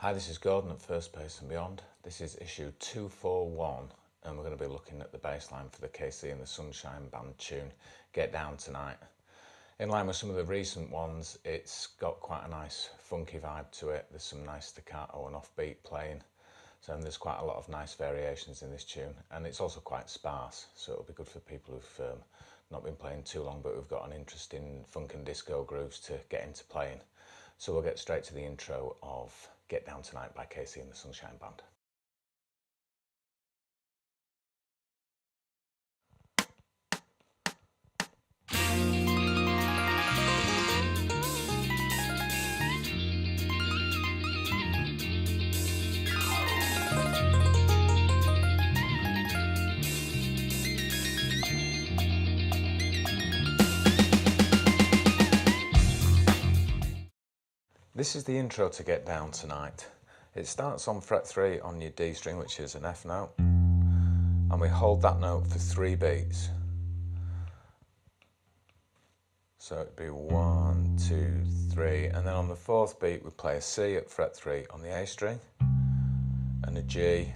Hi, this is Gordon at First Pace and Beyond. This is issue 241 and we're going to be looking at the bass line for the KC and the Sunshine Band tune, Get Down Tonight. In line with some of the recent ones, it's got quite a nice funky vibe to it. There's some nice staccato and offbeat playing. So there's quite a lot of nice variations in this tune, and it's also quite sparse, so it'll be good for people who've not been playing too long but who've got an interest in funk and disco grooves to get into playing. So we'll get straight to the intro of Get Down Tonight by KC and the Sunshine Band. This is the intro to Get Down Tonight. It starts on fret 3 on your D string, which is an F note, and we hold that note for 3 beats. So it'd be 1, 2, 3, and then on the 4th beat we play a C at fret 3 on the A string and a G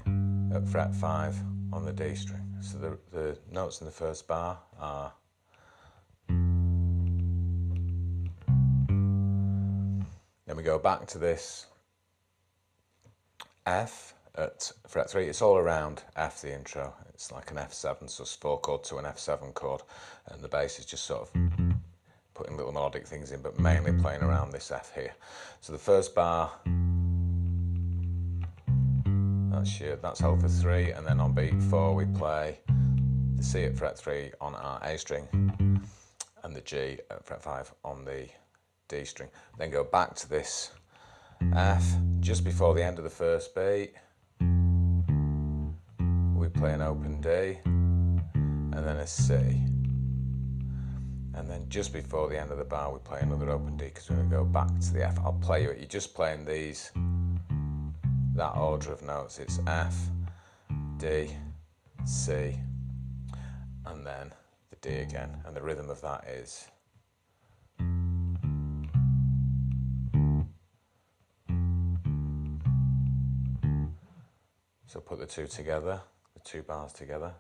at fret 5 on the D string. So the notes in the first bar are then we go back to this F at fret 3. It's all around F, the intro. It's like an F7, so it's 4 chord to an F7 chord, and the bass is just sort of putting little melodic things in, but mainly playing around this F here. So the first bar, that's held for 3, and then on beat 4 we play the C at fret 3 on our A string and the G at fret 5 on the D string. Then go back to this F just before the end of the first beat. We play an open D and then a C. And then just before the end of the bar we play another open D because we're going to go back to the F. I'll play you it. You're just playing that order of notes. It's F, D, C, and then the D again. And the rhythm of that is so put the two together, the 2 bars together.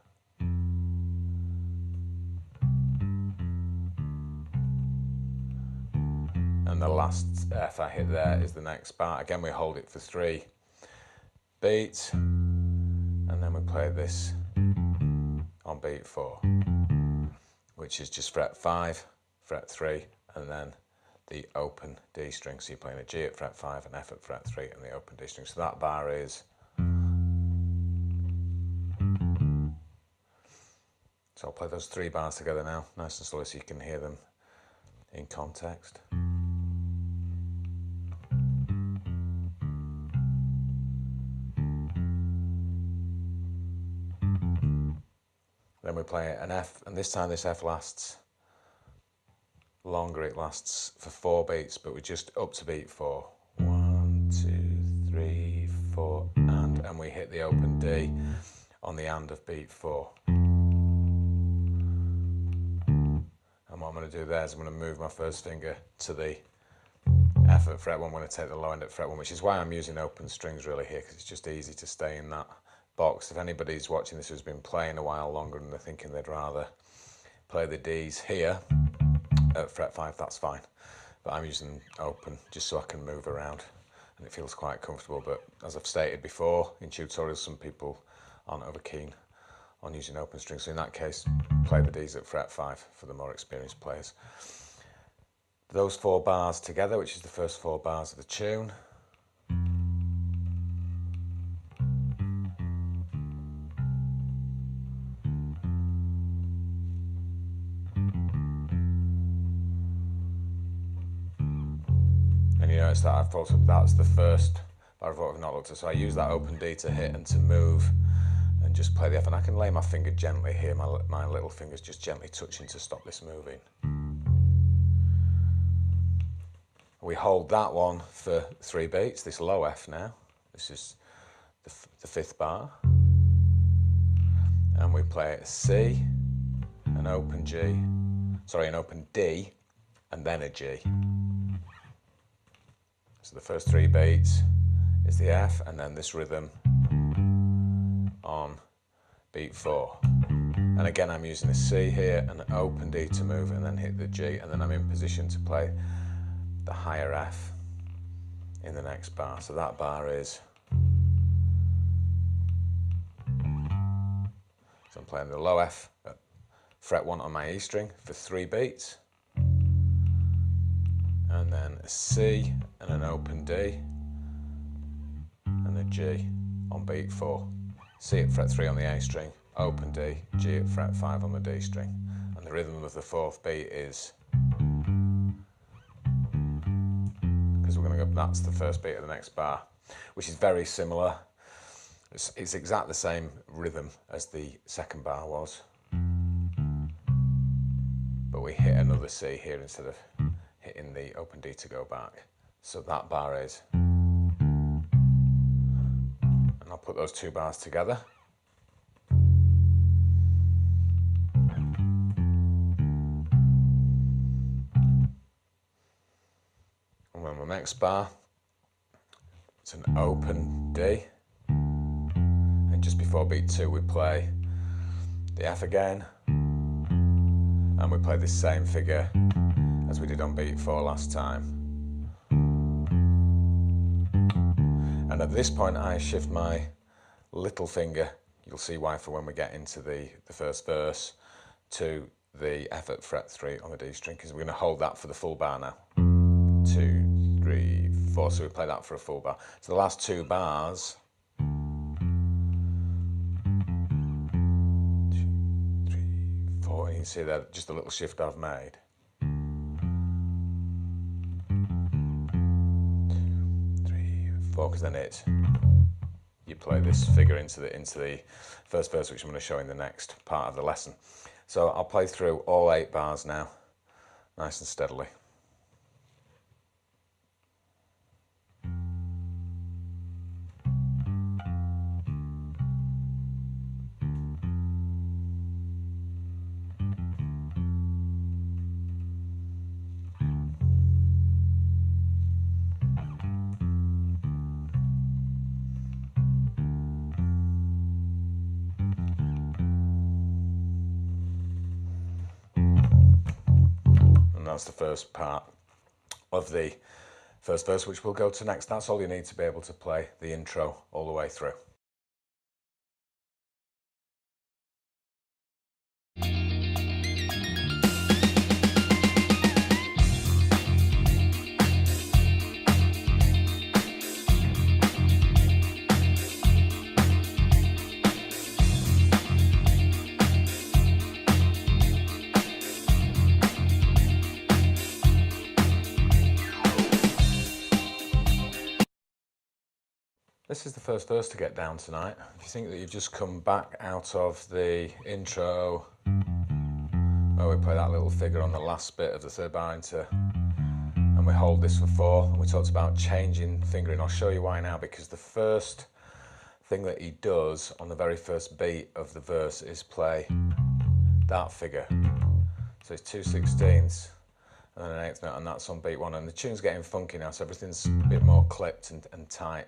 And the last F I hit there is the next bar. Again, we hold it for 3 beats, and then we play this on beat 4, which is just fret 5, fret 3, and then the open D string. So you're playing a G at fret 5, an F at fret 3, and the open D string. So that bar is. So I'll play those 3 bars together now, nice and slowly so you can hear them in context. Then we play an F, and this time this F lasts longer. It lasts for 4 beats, but we're just up to beat 4. 1, 2, 3, 4, and we hit the open D on the and of beat 4. And what I'm going to do there is I'm going to move my first finger to the F at fret 1. I'm going to take the low end at fret 1, which is why I'm using open strings really here, because it's just easy to stay in that box. If anybody's watching this who's been playing a while longer and they're thinking they'd rather play the Ds here at fret 5, that's fine. But I'm using open just so I can move around and it feels quite comfortable. But as I've stated before in tutorials, some people aren't over keen on using open strings. So in that case, play the Ds at fret 5 for the more experienced players. Those 4 bars together, which is the first 4 bars of the tune. And you notice that that's the first bar of what I've not looked at. So I use that open D to hit and to move and just play the F. And I can lay my finger gently here, my little fingers just gently touching to stop this moving. We hold that one for 3 beats, this low F now. This is the 5th bar. And we play a C, an open D, and then a G. So the first 3 beats is the F, and then this rhythm on beat 4. And again, I'm using a C here and an open D to move, and then hit the G, and then I'm in position to play the higher F in the next bar. So that bar is, so I'm playing the low F at fret 1 on my E string for 3 beats, and then a C and an open D and a G on beat 4. C at fret 3 on the A string, open D, G at fret 5 on the D string. And the rhythm of the 4th beat is, because we're going to go, that's the first beat of the next bar, which is very similar. It's exactly the same rhythm as the second bar was, but we hit another C here instead of hitting the open D to go back. So that bar is, and I'll put those 2 bars together. And then the next bar, it's an open D. And just before beat 2, we play the F again. And we play the same figure as we did on beat 4 last time. And at this point, I shift my little finger, you'll see why for when we get into the first verse, to the F at fret 3 on the D string, because we're going to hold that for the full bar now. 2, 3, 4, so we play that for a full bar. So the last 2 bars, 2, 3, 4, you can see there just a little shift I've made. 2, 3, 4, because then you play this figure into the first verse, which I'm going to show in the next part of the lesson. So I'll play through all 8 bars now, nice and steadily. That's the first part of the first verse, which we'll go to next. That's all you need to be able to play the intro all the way through. This is the first verse to get down tonight. If you think that you've just come back out of the intro, where we play that little figure on the last bit of the third bar into, and we hold this for 4, and we talked about changing fingering. I'll show you why now, because the first thing that he does on the very first beat of the verse is play that figure. So it's 2/16 and then an 8th note, and that's on beat 1. And the tune's getting funky now, so everything's a bit more clipped and tight.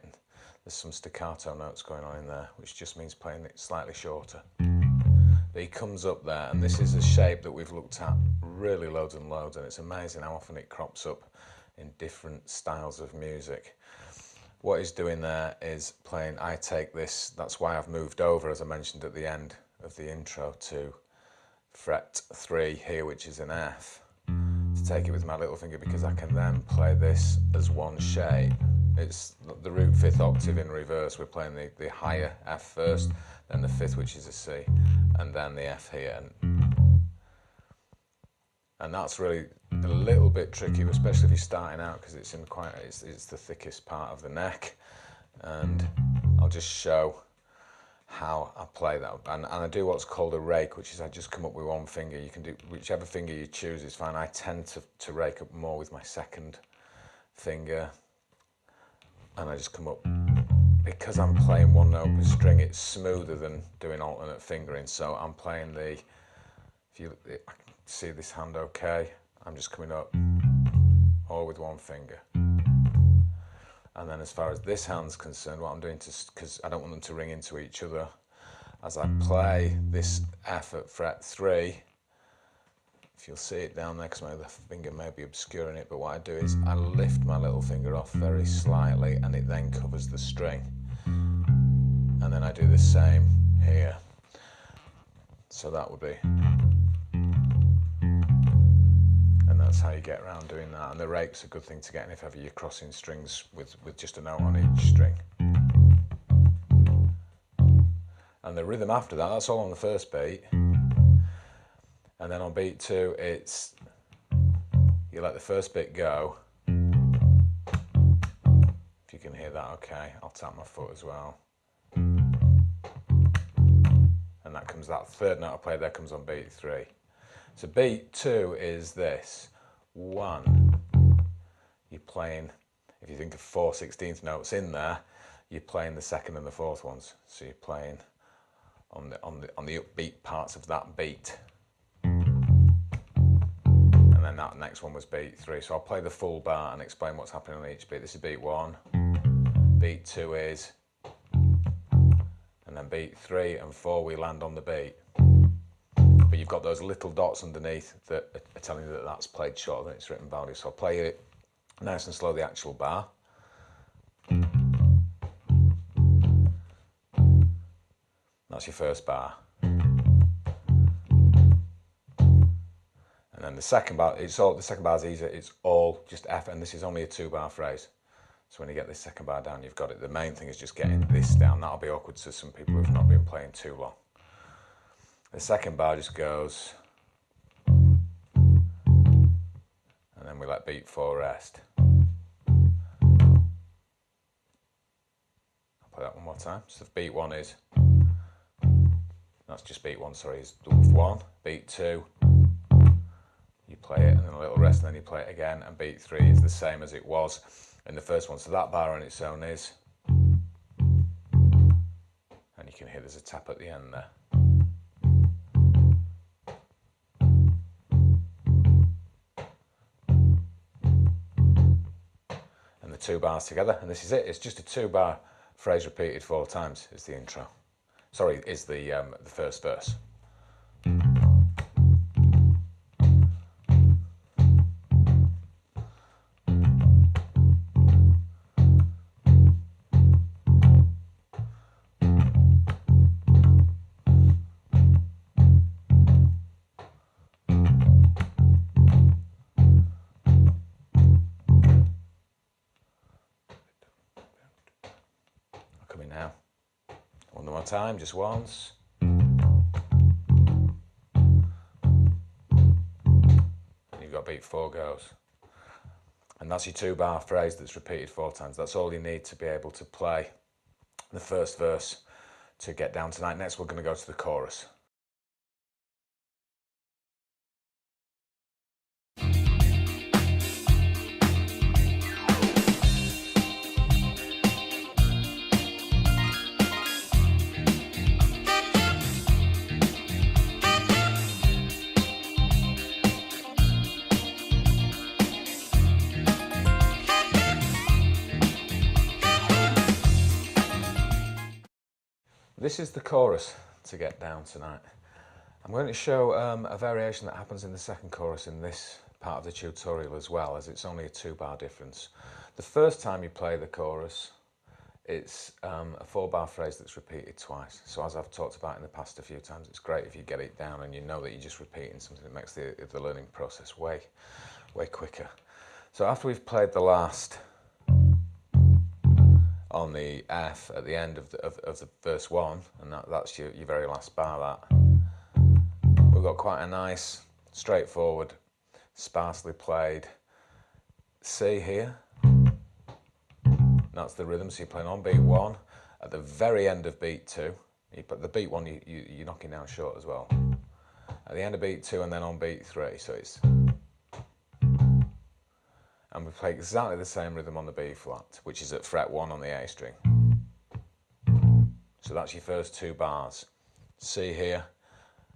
There's some staccato notes going on in there, which just means playing it slightly shorter. But he comes up there, and this is a shape that we've looked at really loads and loads, and it's amazing how often it crops up in different styles of music. What he's doing there is playing, I take this, that's why I've moved over, as I mentioned at the end of the intro, to fret 3 here, which is an F, to take it with my little finger, because I can then play this as one shape. It's the root 5th octave in reverse. We're playing the higher F first, then the 5th, which is a C, and then the F here. And that's really a little bit tricky, especially if you're starting out, because it's the thickest part of the neck. And I'll just show how I play that. And I do what's called a rake, which is I just come up with one finger. You can do whichever finger you choose is fine. I tend to rake up more with my second finger. And I just come up, because I'm playing one note per string, it's smoother than doing alternate fingering. So I'm playing if you can see this hand okay, I'm just coming up all with one finger. And then as far as this hand's concerned, what I'm doing, because I don't want them to ring into each other, as I play this F at fret 3, if you'll see it down there, because my other finger may be obscuring it, but what I do is I lift my little finger off very slightly and it then covers the string. And then I do the same here. So that would be, and that's how you get around doing that. And the rake's a good thing to get in if ever you're crossing strings with just a note on each string. And the rhythm after that, that's all on the first beat. And then on beat 2, it's, you let the first bit go. If you can hear that okay, I'll tap my foot as well. And that comes, that third note I played there comes on beat 3. So beat 2 is this. 1, you're playing, if you think of 4 16th notes in there, you're playing the second and the fourth ones. So you're playing on the upbeat parts of that beat. And then that next one was beat 3. So I'll play the full bar and explain what's happening on each beat. This is beat 1, beat 2 is, and then beat 3 and 4 we land on the beat. But you've got those little dots underneath that are telling you that that's played shorter than its written value. So I'll play it nice and slow, the actual bar. That's your first bar. And then the second bar, the second bar is easier, it's all just F, and this is only a 2-bar phrase. So when you get this second bar down, you've got it. The main thing is just getting this down. That'll be awkward to some people who've not been playing too long. The second bar just goes, and then we let beat 4 rest. I'll play that one more time. So beat 1 is, that's just beat 1, sorry, is 1, beat 2, you play it and then a little rest and then you play it again, and beat 3 is the same as it was in the first one. So that bar on its own is, and you can hear there's a tap at the end there. And the 2 bars together, and this is it. It's just a 2-bar phrase repeated 4 times is the intro. Sorry, is the first verse. Coming now. One more time, just once. And you've got beat 4 goes. And that's your 2-bar phrase that's repeated 4 times. That's all you need to be able to play the first verse to get down tonight. Next we're going to go to the chorus. This is the chorus to get down tonight. I'm going to show a variation that happens in the second chorus in this part of the tutorial as well, as it's only a 2-bar difference. The first time you play the chorus, it's a 4-bar phrase that's repeated twice. So as I've talked about in the past a few times, it's great if you get it down and you know that you're just repeating something that makes the learning process way quicker. So after we've played the last on the F at the end of the verse 1, and that's your very last bar, that we've got quite a nice, straightforward, sparsely played C here. That's the rhythm, so you're playing on beat 1, at the very end of beat 2, but the beat 1 you're knocking down short as well. At the end of beat 2 and then on beat 3, so it's, and we play exactly the same rhythm on the B flat, which is at fret 1 on the A string. So that's your first 2 bars. C here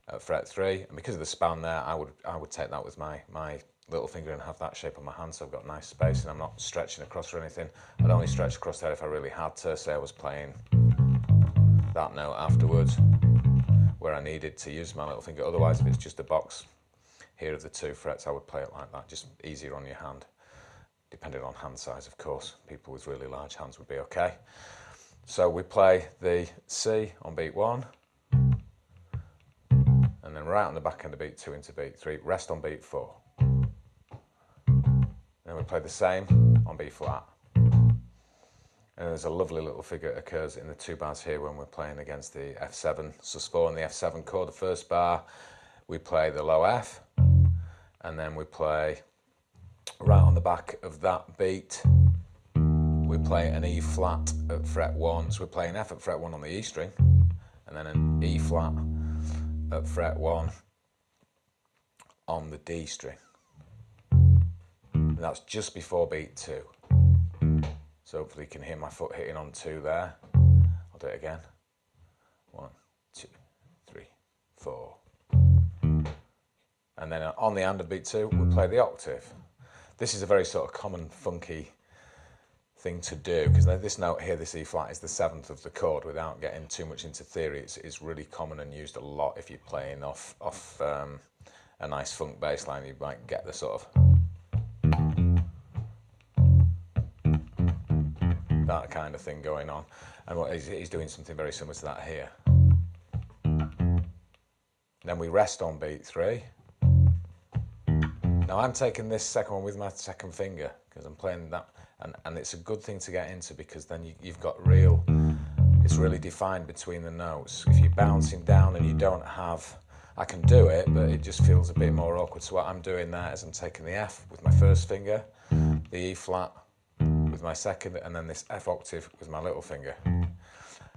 at fret 3, and because of the span there, I would take that with my little finger and have that shape on my hand, so I've got nice space and I'm not stretching across or anything. I'd only stretch across there if I really had to, say I was playing that note afterwards where I needed to use my little finger. Otherwise, if it's just a box here of the 2 frets, I would play it like that, just easier on your hand, depending on hand size, of course. People with really large hands would be okay. So we play the C on beat 1, and then right on the back end of beat 2 into beat 3, rest on beat 4. Then we play the same on B flat. And there's a lovely little figure that occurs in the 2 bars here when we're playing against the F7 sus4 and the F7 chord. The first bar, we play the low F, and then we play right on the back of that beat, we play an E flat at fret 1. So we play an F at fret 1 on the E string, and then an E flat at fret 1 on the D string. And that's just before beat 2. So hopefully you can hear my foot hitting on 2 there. I'll do it again. 1, 2, 3, 4. And then on the end of beat 2, we play the octave. This is a very sort of common, funky thing to do, because this note here, this E flat, is the 7th of the chord. Without getting too much into theory, it's really common and used a lot if you're playing off a nice funk bass line. You might get the sort of that kind of thing going on, and what he's doing something very similar to that here. Then we rest on beat 3. Now I'm taking this second one with my second finger because I'm playing that, and it's a good thing to get into, because then you've got it's really defined between the notes. If you're bouncing down and you don't have, I can do it, but it just feels a bit more awkward. So what I'm doing there is I'm taking the F with my first finger, the E flat with my second, and then this F octave with my little finger.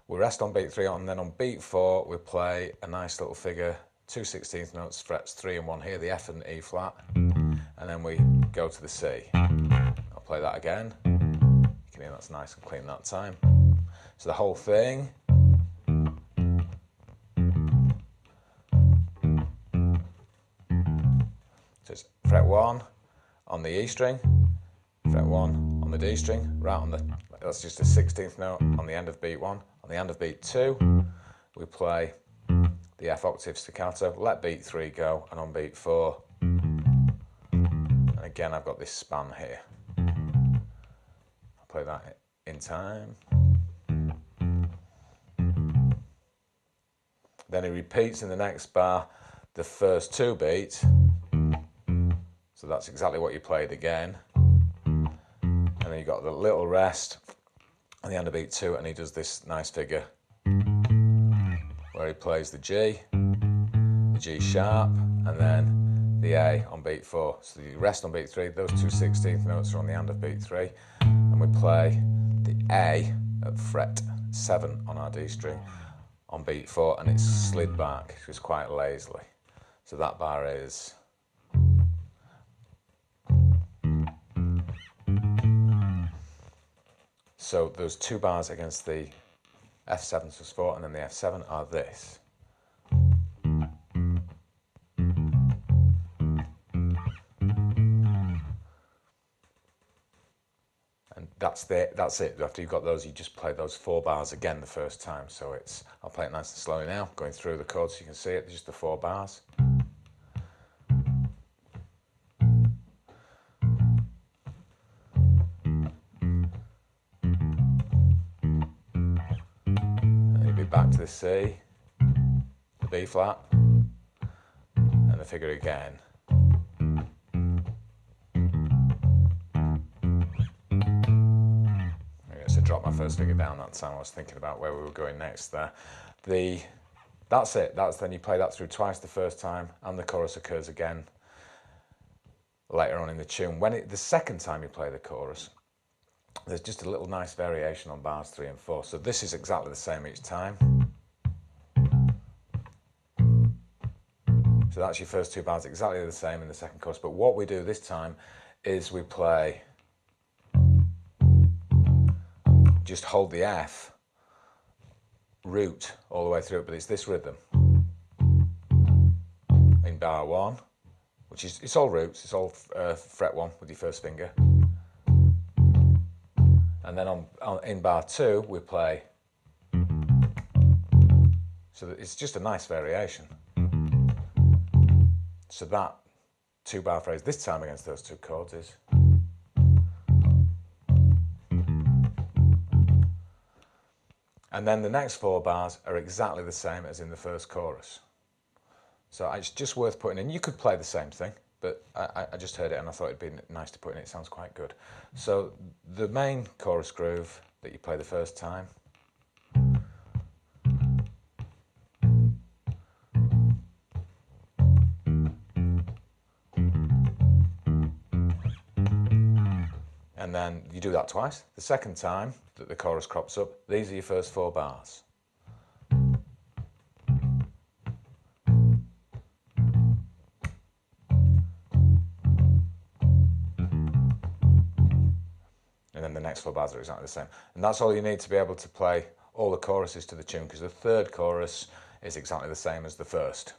We rest on beat 3, and then on beat 4 we play a nice little figure, 2 16th notes, frets 3 and 1 here, the F and E flat, and then we go to the C. I'll play that again. You can hear that's nice and clean that time. So the whole thing. So it's fret 1 on the E string, fret 1 on the D string, right on the, that's just a 16th note on the end of beat 1. On the end of beat 2, we play the F octave staccato, let beat 3 go, and on beat 4, and again I've got this span here. I'll play that in time. Then he repeats in the next bar the first 2 beats, so that's exactly what you played again. And then you've got the little rest on the end of beat 2, and he does this nice figure where he plays the G sharp, and then the A on beat 4. So you rest on beat 3, those 2 16th notes are on the end of beat 3, and we play the A at fret 7 on our D string on beat 4, and it's slid back just quite lazily. So that bar is so those 2 bars against the F7 sus4 and then the F7 are this. And that's it. After you've got those, you just play those 4 bars again the first time. So it's, I'll play it nice and slowly now, going through the chords so you can see it, just the 4 bars. Back to the C, the B flat, and the figure again. I guess I dropped my first figure down that time. I was thinking about where we were going next there. That's it. Then you play that through twice the first time, and the chorus occurs again later on in the tune. The second time you play the chorus, there's just a little nice variation on bars 3 and 4. So this is exactly the same each time. So that's your first 2 bars, exactly the same in the second chorus. But what we do this time is we play, just hold the F root all the way through it, but it's this rhythm. In bar 1, which is, it's all roots, it's all fret 1 with your first finger. And then in bar 2 we play, so that it's just a nice variation. So that 2-bar phrase this time against those 2 chords is. And then the next 4 bars are exactly the same as in the first chorus. So it's just worth putting in. You could play the same thing, but I just heard it and I thought it'd be nice to put in. It sounds quite good. So the main chorus groove that you play the first time. And then you do that twice. The second time that the chorus crops up, these are your first 4 bars. And then the next 4 bars are exactly the same. And that's all you need to be able to play all the choruses to the tune, because the third chorus is exactly the same as the first.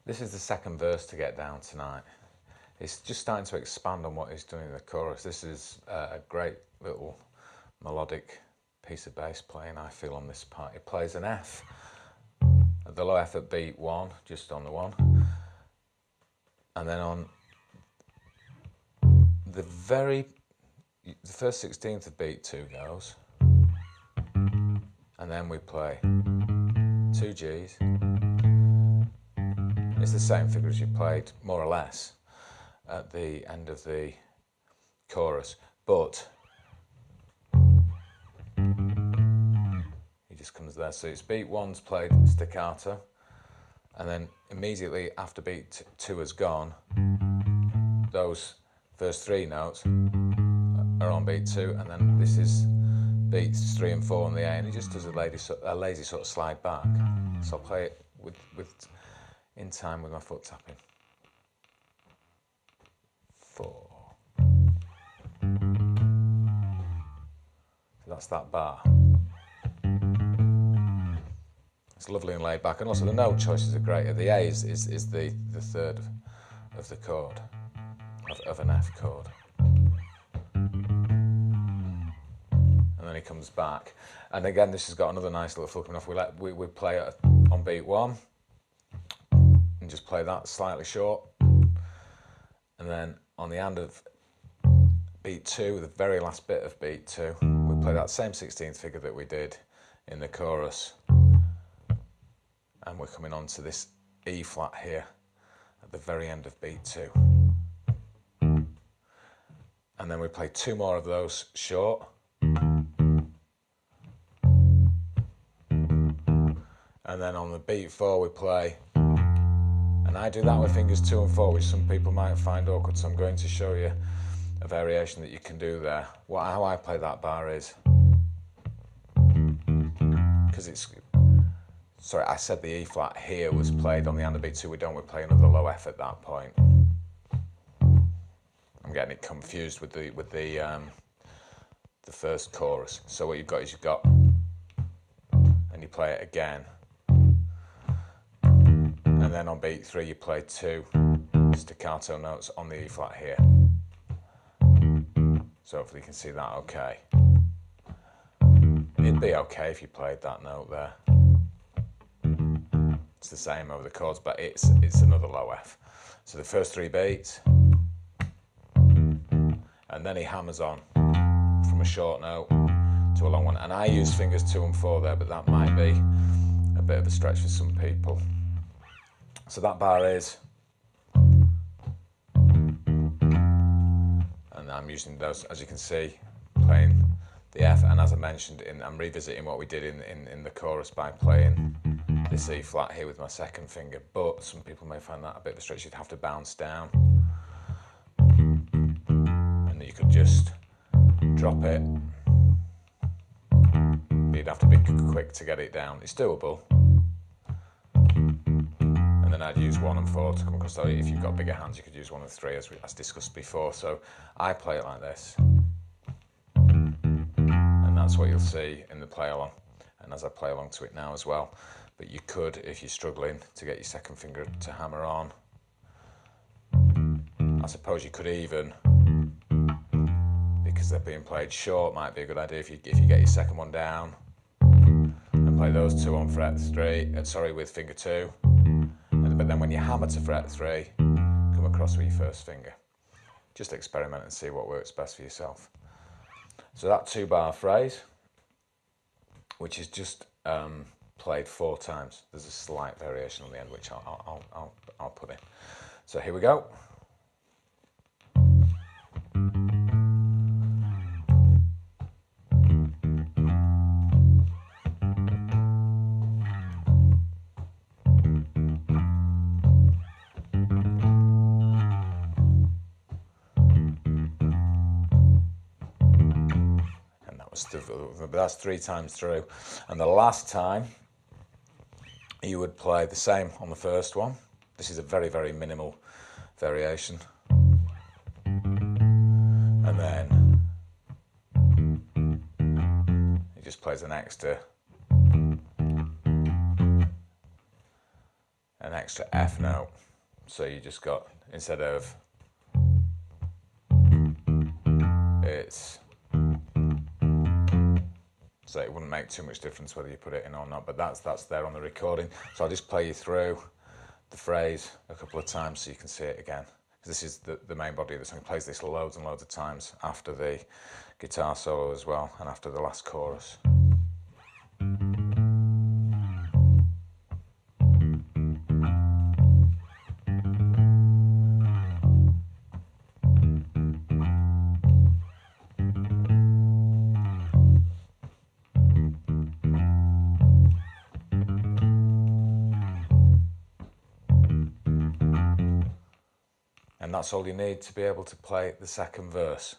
This is the second verse to get down tonight. It's just starting to expand on what he's doing in the chorus. This is a great little melodic piece of bass playing, I feel, on this part. He plays an F, the low F at beat 1, just on the 1. And then on the first 16th of beat 2 goes. And then we play 2 Gs. It's the same figure as you played, more or less, at the end of the chorus, but he just comes there. So it's beat 1's played staccato, and then immediately after beat 2 has gone, those first 3 notes are on beat 2, and then this is beats 3 and 4 on the A, and he just does a lazy sort of slide back. So I'll play it with in time with my foot tapping. 4. So that's that bar. It's lovely and laid back, and also the note choices are great. The A is the third of the chord, of an F chord. And then he comes back. And again, this has got another nice little feel coming off. We play it on beat 1. And just play that slightly short, and then on the end of beat 2, the very last bit of beat 2, we play that same 16th figure that we did in the chorus, and we're coming on to this E flat here at the very end of beat 2, and then we play 2 more of those short, and then on the beat 4 we play. And I do that with fingers 2 and 4, which some people might find awkward, so I'm going to show you a variation that you can do there. How I play that bar is, because it's, sorry, I said the E flat here was played on the end of beat 2, we play another low F at that point. I'm getting it confused with the first chorus. So what you've got is and you play it again. And then on beat 3 you play 2 staccato notes on the E flat here. So hopefully you can see that okay. It'd be okay if you played that note there. It's the same over the chords, but it's another low F. So the first 3 beats, and then he hammers on from a short note to a long one. And I use fingers 2 and 4 there, but that might be a bit of a stretch for some people. So that bar is, and I'm using those, as you can see, playing the F, and as I mentioned, I'm revisiting what we did in the chorus by playing this E flat here with my second finger, but some people may find that a bit of a stretch. You'd have to bounce down, and you could just drop it. You'd have to be quick to get it down. It's doable. And then I'd use 1 and 4 to come across. So if you've got bigger hands, you could use 1 and 3 as discussed before. So I play it like this. And that's what you'll see in the play along. And as I play along to it now as well. But you could, if you're struggling to get your second finger to hammer on, I suppose you could even, because they're being played short, might be a good idea if you get your second one down and play those 2 on fret 3, with finger 2. But then when you hammer to fret 3, come across with your first finger. Just experiment and see what works best for yourself. So that 2-bar phrase, which is just played 4 times. There's a slight variation on the end, which I'll put in. So here we go. That's 3 times through, and the last time you would play the same on the first one. This is a very, very minimal variation, and then he just plays an extra F note. So you just got, instead of, it's, so it wouldn't make too much difference whether you put it in or not, but that's there on the recording. So I'll just play you through the phrase a couple of times so you can see it again. This is the main body of the song. He plays this loads and loads of times after the guitar solo as well, and after the last chorus. And that's all you need to be able to play the second verse.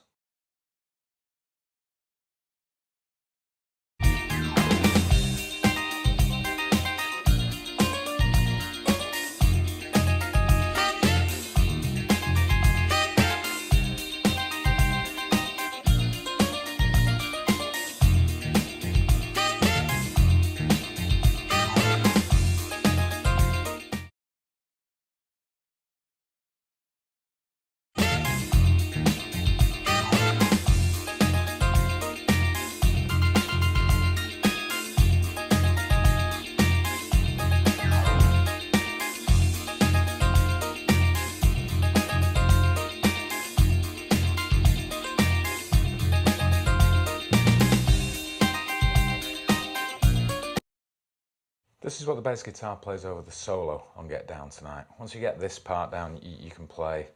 This is what the bass guitar plays over the solo on Get Down Tonight. Once you get this part down, you can play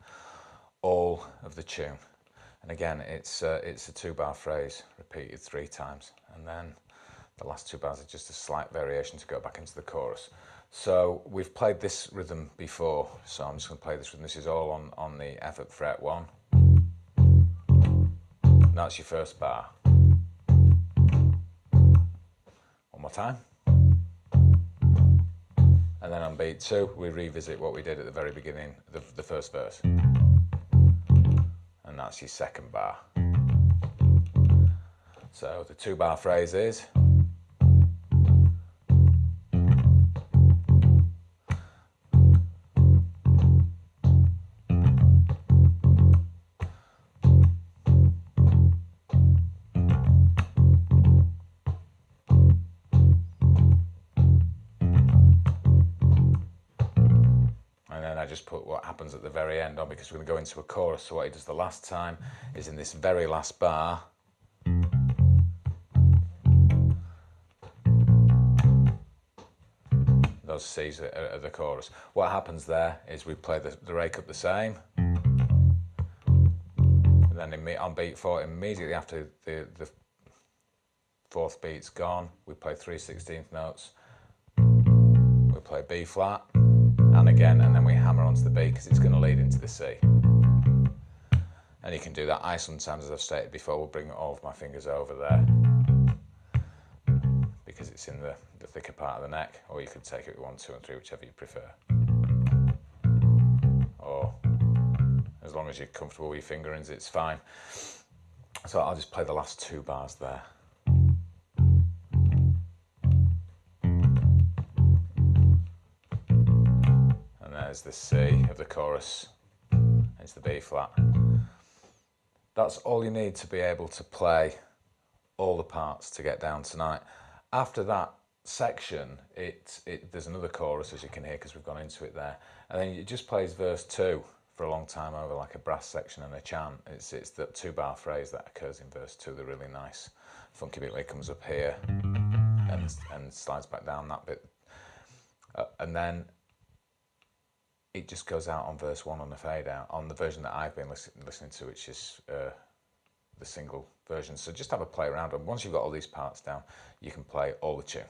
all of the tune. And again, it's a 2-bar phrase repeated 3 times. And then the last 2 bars are just a slight variation to go back into the chorus. So we've played this rhythm before, so I'm just going to play this rhythm. This is all on the F at fret 1. And that's your first bar. One more time. And then on beat 2, we revisit what we did at the very beginning, the first verse. And that's your second bar. So the 2-bar phrase is, I just put what happens at the very end on because we're going to go into a chorus. So what he does the last time is in this very last bar, those C's are the chorus. What happens there is we play the rake up the same, and then on beat 4, immediately after the 4th beat's gone, we play 3/16 notes, we play B flat, and again, and then we hammer onto the B because it's going to lead into the C. And And you can do that. I sometimes, as I've stated before, will bring all of my fingers over there because it's in the thicker part of the neck, or you could take it with 1, 2 and 3, whichever you prefer. Or as long as you're comfortable with your fingerings, it's fine. So I'll just play the last 2 bars there. And there's the C of the chorus. It's the B flat. That's all you need to be able to play all the parts to get down tonight. After that section, there's another chorus, as you can hear, because we've gone into it there. And then it just plays verse 2 for a long time over like a brass section and a chant. It's the 2-bar phrase that occurs in verse 2, the really nice funky bit where it comes up here and slides back down that bit. And then it just goes out on verse 1 on the fade out, on the version that I've been listening to, which is the single version. So just have a play around, and once you've got all these parts down, you can play all the tune.